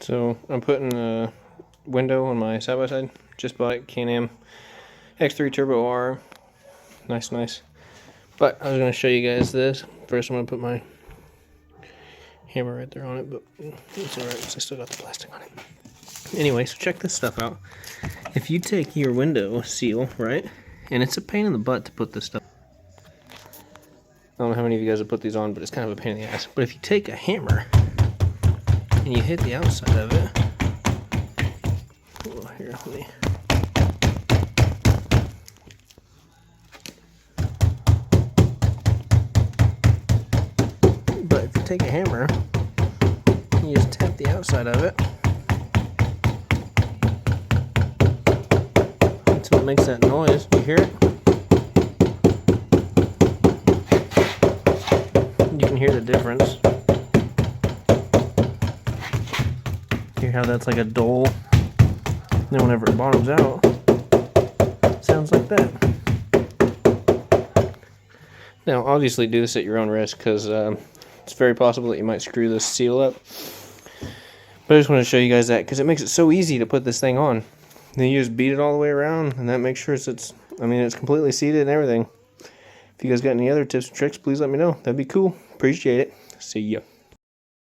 So I'm putting a window on my side-by-side. Just bought it, Can-Am X3 Turbo R. Nice. But I was going to show you guys this. First I'm going to put my hammer right there on it, but it's alright because I still got the plastic on it. Anyway, so check this stuff out. If you take your window seal, right, and it's a pain in the butt to put this stuff. I don't know how many of you guys have put these on, but it's kind of a pain in the ass. But if you take a hammer and you hit the outside of it, oh, here, let me. But if you take a hammer, you just tap the outside of it until it makes that noise. You hear it? You can hear the difference. Hear how that's like a dull. Then whenever it bottoms out, it sounds like that. Now, obviously, do this at your own risk because it's very possible that you might screw this seal up. But I just want to show you guys that because it makes it so easy to put this thing on. Then you just beat it all the way around, and that makes sure it's completely seated and everything. If you guys got any other tips and tricks, please let me know. That'd be cool. Appreciate it. See ya.